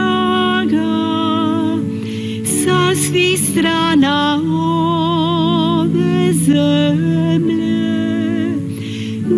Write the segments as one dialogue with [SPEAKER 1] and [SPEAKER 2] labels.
[SPEAKER 1] draga, sa svih strana ove zemlje,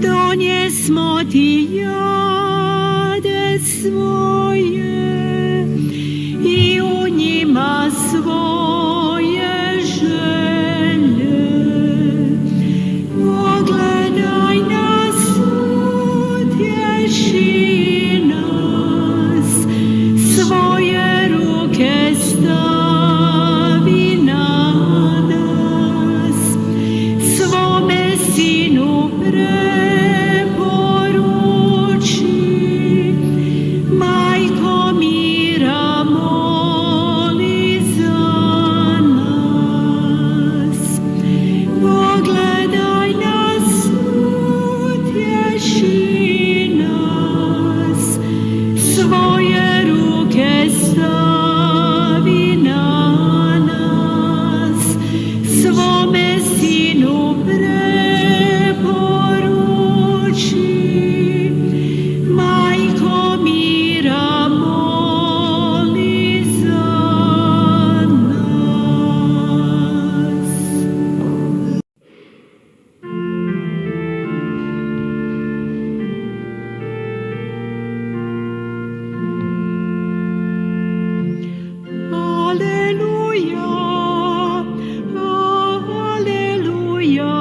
[SPEAKER 1] donjesmo ti jade svoje i u njima svoje želje. Pogledaj nas, utješi nas, svoje ruke stavi na nas, svome sinu preporuči, majko mira moli za nas. Pogledaj nas, utješi nas, svoje ruke stavi na nas, svome sinu preporuči, majko mira moli za nas. Alleluja, alleluja, alleluja.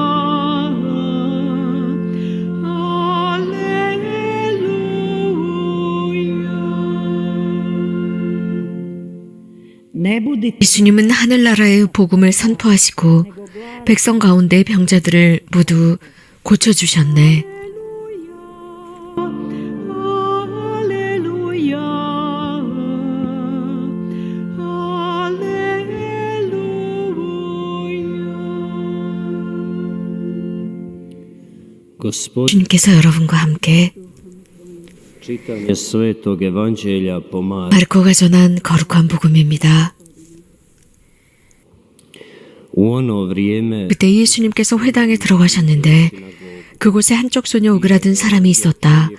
[SPEAKER 2] 예수님은 하늘나라의 복음을 선포하시고 백성 가운데 병자들을 모두 고쳐주셨네.
[SPEAKER 1] 할렐루야, 할렐루야.
[SPEAKER 2] 주님께서 여러분과 함께
[SPEAKER 3] Čitanje Svetog Evanđelja po Marku.
[SPEAKER 2] 마르코가 전한 거룩한 복음입니다.
[SPEAKER 3] U ono vrijeme
[SPEAKER 2] 그때 예수님께서 회당에 들어가셨는데 그곳에 한쪽 손에 오그라든 사람이 있었다.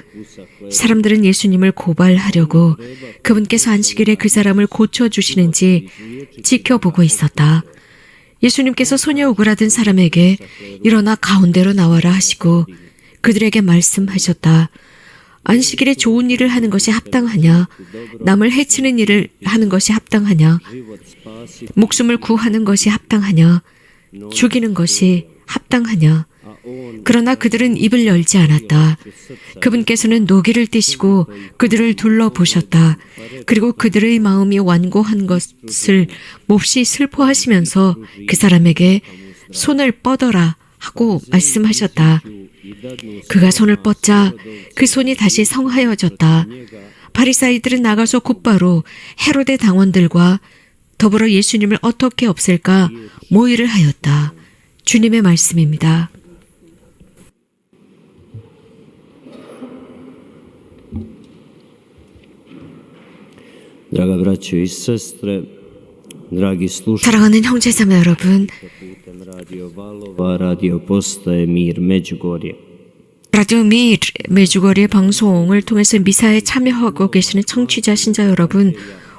[SPEAKER 2] 사람들은 예수님을 고발하려고 그분께서 안식일에 그 사람을 고쳐주시는지 지켜보고 있었다. 예수님께서 손에 오그라든 사람에게 일어나 가운데로 나와라 하시고 그들에게 말씀하셨다. 안식일에 좋은 일을 하는 것이 합당하냐? 남을 해치는 일을 하는 것이 합당하냐? 목숨을 구하는 것이 합당하냐? 죽이는 것이 합당하냐? 그러나 그들은 입을 열지 않았다. 그분께서는 노기를 띠시고 그들을 둘러보셨다. 그리고 그들의 마음이 완고한 것을 몹시 슬퍼하시면서 그 사람에게 손을 뻗어라 하고 말씀하셨다. 그가 손을 뻗자 그 손이 다시 성하여졌다. 바리사이들은 나가서 곧바로 헤로데 당원들과 더불어 예수님을 어떻게 없앨까 모의를 하였다. 주님의 말씀입니다.
[SPEAKER 3] Draga braćo i sestre, dragi slušatelji,
[SPEAKER 2] 사랑하는 형제자매 여러분,
[SPEAKER 3] putem Radio Valova, Radio Postaje Mir Međugorje.
[SPEAKER 2] 라디오 미 메주거리 방송을 통해서 미사에 참여하고 계시는 청취자 신자 여러분,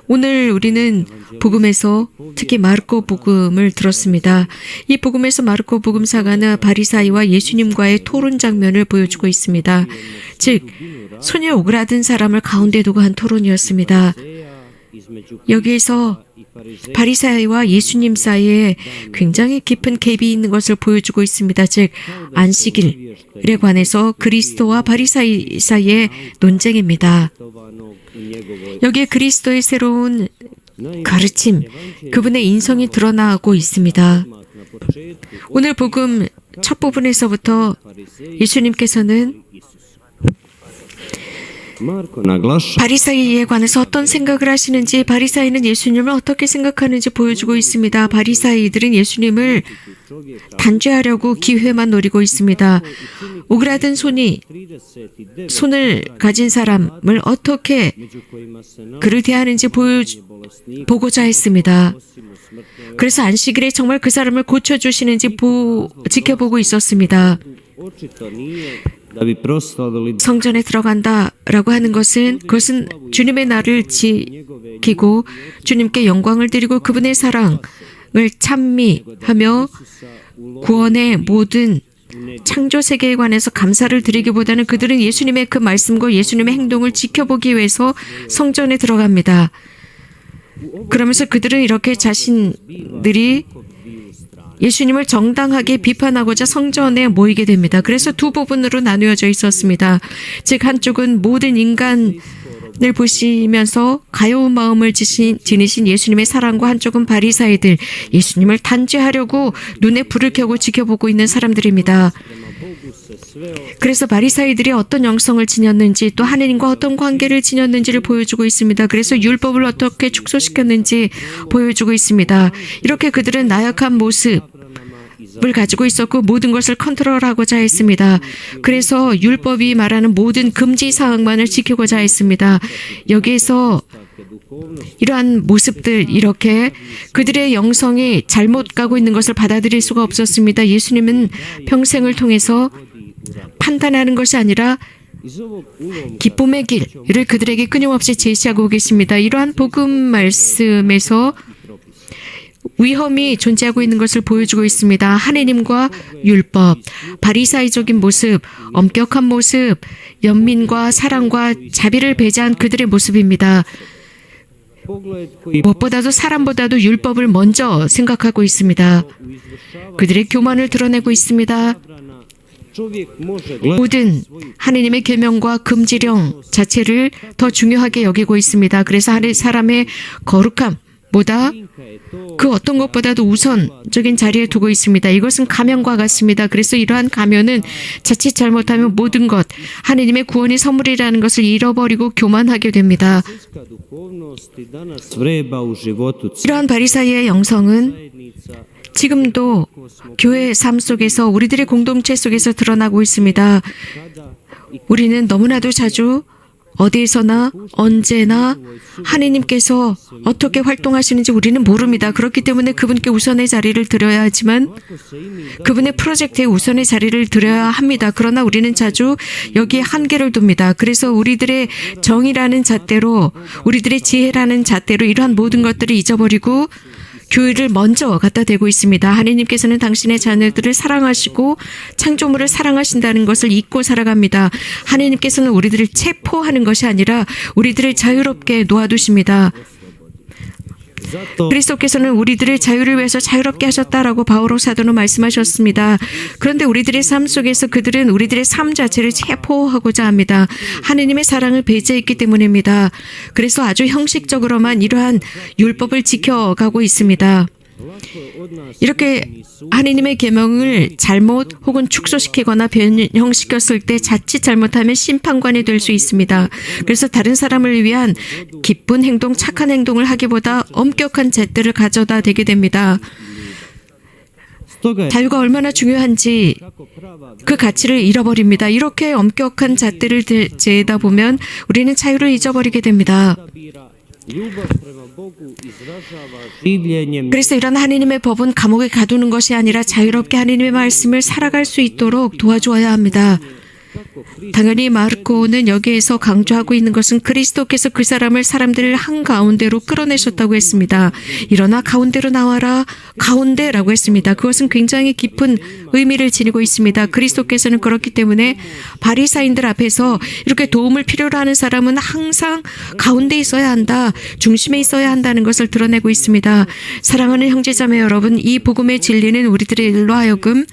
[SPEAKER 2] 오늘 우리는 복음에서 특히 마르코 복음을 들었습니다. 이 복음에서 마르코 복음사가는 바리사이와 예수님과의 토론 장면을 보여주고 있습니다. 즉 손에 오그라든 사람을 가운데 두고 한 토론이었습니다. 여기에서 바리사이와 예수님 사이에 굉장히 깊은 갭이 있는 것을 보여주고 있습니다. 즉 안식일에 관해서 그리스도와 바리사이 사이의 논쟁입니다. 여기에 그리스도의 새로운 가르침, 그분의 인성이 드러나고 있습니다. 오늘 복음 첫 부분에서부터 예수님께서는 바리사이에 관해서 어떤 생각을 하시는지, 바리사이는 예수님을 어떻게 생각하는지 보여주고 있습니다. 바리사이들은 예수님을 단죄하려고 기회만 노리고 있습니다. 오그라든 손을 가진 사람을 어떻게 그를 대하는지 보고자 했습니다. 그래서 안식일에 정말 그 사람을 고쳐주시는지 지켜보고 있었습니다. 성전에 들어간다라고 하는 것은 그것은 주님의 날을 지키고 주님께 영광을 드리고 그분의 사랑을 찬미하며 구원의 모든 창조 세계에 관해서 감사를 드리기보다는 그들은 예수님의 그 말씀과 예수님의 행동을 지켜보기 위해서 성전에 들어갑니다. 그러면서 그들은 이렇게 자신들이 예수님을 정당하게 비판하고자 성전에 모이게 됩니다. 그래서 두 부분으로 나누어져 있었습니다. 즉 한쪽은 모든 인간을 보시면서 가여운 마음을 지니신 예수님의 사랑과 한쪽은 바리사이들, 예수님을 단죄하려고 눈에 불을 켜고 지켜보고 있는 사람들입니다. 그래서 바리사이들이 어떤 영성을 지녔는지 또 하느님과 어떤 관계를 지녔는지를 보여주고 있습니다. 그래서 율법을 어떻게 축소시켰는지 보여주고 있습니다. 이렇게 그들은 나약한 모습을 가지고 있었고 모든 것을 컨트롤하고자 했습니다. 그래서 율법이 말하는 모든 금지 사항만을 지키고자 했습니다. 여기에서 이러한 모습들, 이렇게 그들의 영성이 잘못 가고 있는 것을 받아들일 수가 없었습니다. 예수님은 평생을 통해서 판단하는 것이 아니라 기쁨의 길을 그들에게 끊임없이 제시하고 계십니다. 이러한 복음 말씀에서 위험이 존재하고 있는 것을 보여주고 있습니다. 하느님과 율법, 바리사이적인 모습, 엄격한 모습, 연민과 사랑과 자비를 배제한 그들의 모습입니다. 무엇보다도 사람보다도 율법을 먼저 생각하고 있습니다. 그들의 교만을 드러내고 있습니다. 모든 하느님의 계명과 금지령 자체를 더 중요하게 여기고 있습니다. 그래서 사람의 거룩함보다 그 어떤 것보다도 우선적인 자리에 두고 있습니다. 이것은 가면과 같습니다. 그래서 이러한 가면은 자칫 잘못하면 모든 것, 하느님의 구원이 선물이라는 것을 잃어버리고 교만하게 됩니다. 이러한 바리사이의 영성은 지금도 교회의 삶 속에서 우리들의 공동체 속에서 드러나고 있습니다. 우리는 너무나도 자주 어디에서나 언제나 하느님께서 어떻게 활동하시는지 우리는 모릅니다. 그렇기 때문에 그분께 우선의 자리를 드려야 하지만 그분의 프로젝트에 우선의 자리를 드려야 합니다. 그러나 우리는 자주 여기에 한계를 둡니다. 그래서 우리들의 정의라는 잣대로, 우리들의 지혜라는 잣대로 이러한 모든 것들을 잊어버리고 교회를 먼저 갖다 대고 있습니다. 하느님께서는 당신의 자녀들을 사랑하시고 창조물을 사랑하신다는 것을 잊고 살아갑니다. 하느님께서는 우리들을 체포하는 것이 아니라 우리들을 자유롭게 놓아두십니다. 그리스도께서는 우리들을 자유를 위해서 자유롭게 하셨다라고 바오로 사도는 말씀하셨습니다. 그런데 우리들의 삶 속에서 그들은 우리들의 삶 자체를 체포하고자 합니다. 하느님의 사랑을 배제했기 때문입니다. 그래서 아주 형식적으로만 이러한 율법을 지켜가고 있습니다. 이렇게 하느님의 계명을 잘못 혹은 축소시키거나 변형시켰을 때 자칫 잘못하면 심판관이 될 수 있습니다. 그래서 다른 사람을 위한 기쁜 행동, 착한 행동을 하기보다 엄격한 잣대를 가져다 대게 됩니다. 자유가 얼마나 중요한지 그 가치를 잃어버립니다. 이렇게 엄격한 잣대를 재다 보면 우리는 자유를 잊어버리게 됩니다. 그래서 이런 하느님의 법은 감옥에 가두는 것이 아니라 자유롭게 하느님의 말씀을 살아갈 수 있도록 도와주어야 합니다. 당연히 마르코는 여기에서 강조하고 있는 것은 그리스도께서 그 사람들을 한가운데로 끌어내셨다고 했습니다. 일어나 가운데로 나와라, 가운데라고 했습니다. 그것은 굉장히 깊은 의미를 지니고 있습니다. 그리스도께서는 그렇기 때문에 바리사인들 앞에서 이렇게 도움을 필요로 하는 사람은 항상 가운데 있어야 한다, 중심에 있어야 한다는 것을 드러내고 있습니다. 사랑하는 형제자매 여러분, 이 복음의 진리는 우리들의 일로 하여금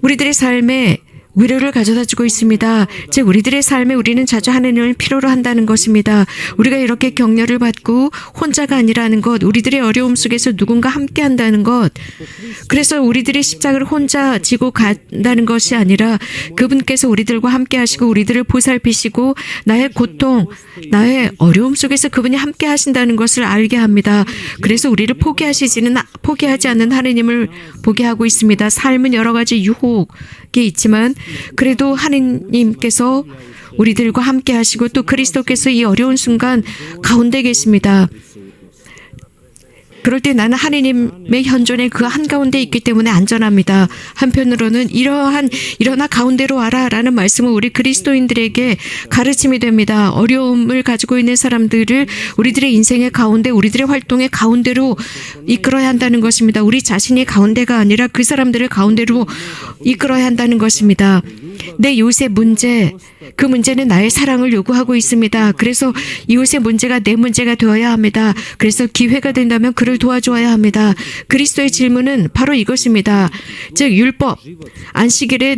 [SPEAKER 2] 우리들의 삶에 위로를 가져다 주고 있습니다. 즉 우리들의 삶에 우리는 자주 하느님을 필요로 한다는 것입니다. 우리가 이렇게 격려를 받고 혼자가 아니라는 것, 우리들의 어려움 속에서 누군가 함께 한다는 것, 그래서 우리들의 십자가를 혼자 지고 간다는 것이 아니라 그분께서 우리들과 함께 하시고 우리들을 보살피시고 나의 고통, 나의 어려움 속에서 그분이 함께 하신다는 것을 알게 합니다. 그래서 우리를 포기하지 않는 하느님을 보게 하고 있습니다. 삶은 여러 가지 유혹이 있지만 그래도 하느님께서 우리들과 함께 하시고 또 그리스도께서 이 어려운 순간 가운데 계십니다. 그럴 때 나는 하느님의 현존의 그 한가운데 있기 때문에 안전합니다. 한편으로는 일어나 가운데로 와라라는 말씀은 우리 그리스도인들에게 가르침이 됩니다. 어려움을 가지고 있는 사람들을 우리들의 인생의 가운데, 우리들의 활동의 가운데로 이끌어야 한다는 것입니다. 우리 자신이 가운데가 아니라 그 사람들을 가운데로 이끌어야 한다는 것입니다. 내 이웃의 문제, 그 문제는 나의 사랑을 요구하고 있습니다. 그래서 이웃의 문제가 내 문제가 되어야 합니다. 그래서 기회가 된다면 그를 도와줘야 합니다. 그리스도의 질문은 바로 이것입니다. 즉 율법, 안식일에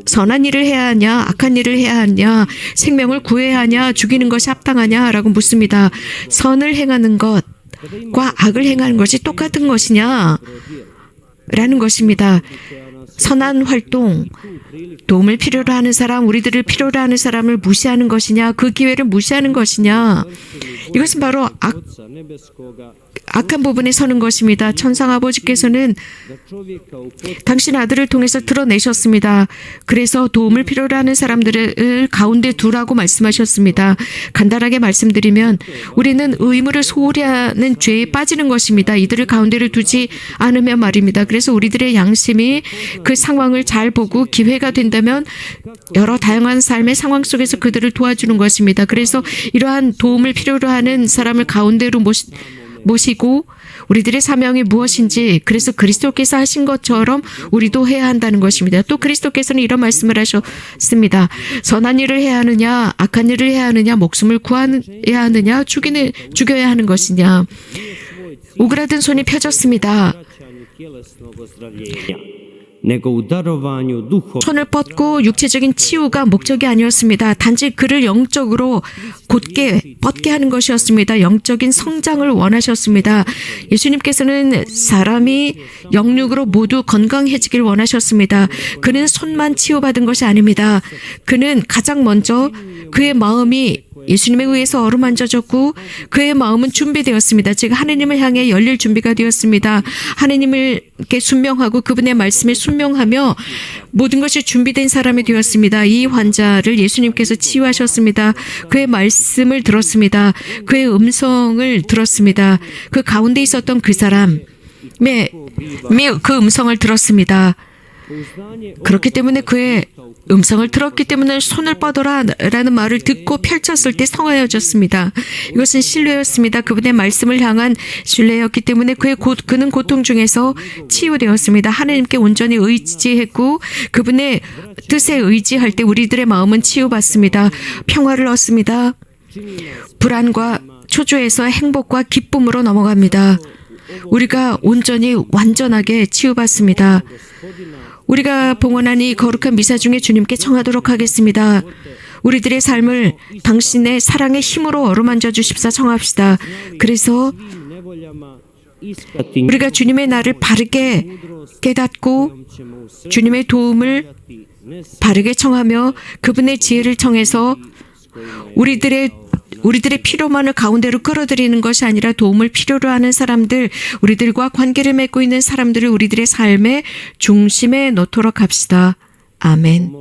[SPEAKER 2] 선한 일을 해야 하냐, 악한 일을 해야 하냐, 생명을 구해야 하냐, 죽이는 것이 합당하냐라고 묻습니다. 선을 행하는 것과 악을 행하는 것이 똑같은 것이냐? 라는 것입니다. 선한 활동, 도움을 필요로 하는 사람, 우리들을 필요로 하는 사람을 무시하는 것이냐, 그 기회를 무시하는 것이냐, 이것은 바로 악한 부분에 서는 것입니다. 천상 아버지께서는 당신 아들을 통해서 드러내셨습니다. 그래서 도움을 필요로 하는 사람들을 가운데 두라고 말씀하셨습니다. 간단하게 말씀드리면 우리는 의무를 소홀히 하는 죄에 빠지는 것입니다. 이들을 가운데를 두지 않으면 말입니다. 그래서 우리들의 양심이 그 상황을 잘 보고 기회가 된다면 여러 다양한 삶의 상황 속에서 그들을 도와주는 것입니다. 그래서 이러한 도움을 필요로 하는 사람을 가운데로 모시고 우리들의 사명이 무엇인지, 그래서 그리스도께서 하신 것처럼 우리도 해야 한다는 것입니다. 또 그리스도께서는 이런 말씀을 하셨습니다. 선한 일을 해야 하느냐, 악한 일을 해야 하느냐, 목숨을 구해야 하느냐, 죽여야 하는 것이냐. 오그라든 손이 펴졌습니다. 손을 뻗고 육체적인 치유가 목적이 아니었습니다. 단지 그를 영적으로 곧게 뻗게 하는 것이었습니다. 영적인 성장을 원하셨습니다. 예수님께서는 사람이 영육으로 모두 건강해지길 원하셨습니다. 그는 손만 치유받은 것이 아닙니다. 그는 가장 먼저 그의 마음이 예수님에 의해서 어루만져졌고 그의 마음은 준비되었습니다. 즉 하느님을 향해 열릴 준비가 되었습니다. 하느님께 순명하고 그분의 말씀에 순명하며 모든 것이 준비된 사람이 되었습니다. 이 환자를 예수님께서 치유하셨습니다. 그의 말씀을 들었습니다. 그의 음성을 들었습니다. 그 가운데 있었던 그 사람의 그 음성을 들었습니다. 그렇기 때문에 그의 음성을 들었기 때문에 손을 뻗어라 라는 말을 듣고 펼쳤을 때 성하여졌습니다. 이것은 신뢰였습니다. 그분의 말씀을 향한 신뢰였기 때문에 그는 고통 중에서 치유되었습니다. 하나님께 온전히 의지했고 그분의 뜻에 의지할 때 우리들의 마음은 치유받습니다. 평화를 얻습니다. 불안과 초조에서 행복과 기쁨으로 넘어갑니다. 우리가 온전히 완전하게 치유받습니다. 우리가 봉헌한 이 거룩한 미사 중에 주님께 청하도록 하겠습니다. 우리들의 삶을 당신의 사랑의 힘으로 어루만져 주십사 청합시다. 그래서 우리가 주님의 날을 바르게 깨닫고 주님의 도움을 바르게 청하며 그분의 지혜를 청해서 우리들의 필요만을 가운데로 끌어들이는 것이 아니라 도움을 필요로 하는 사람들, 우리들과 관계를 맺고 있는 사람들을 우리들의 삶의 중심에 놓도록 합시다. 아멘.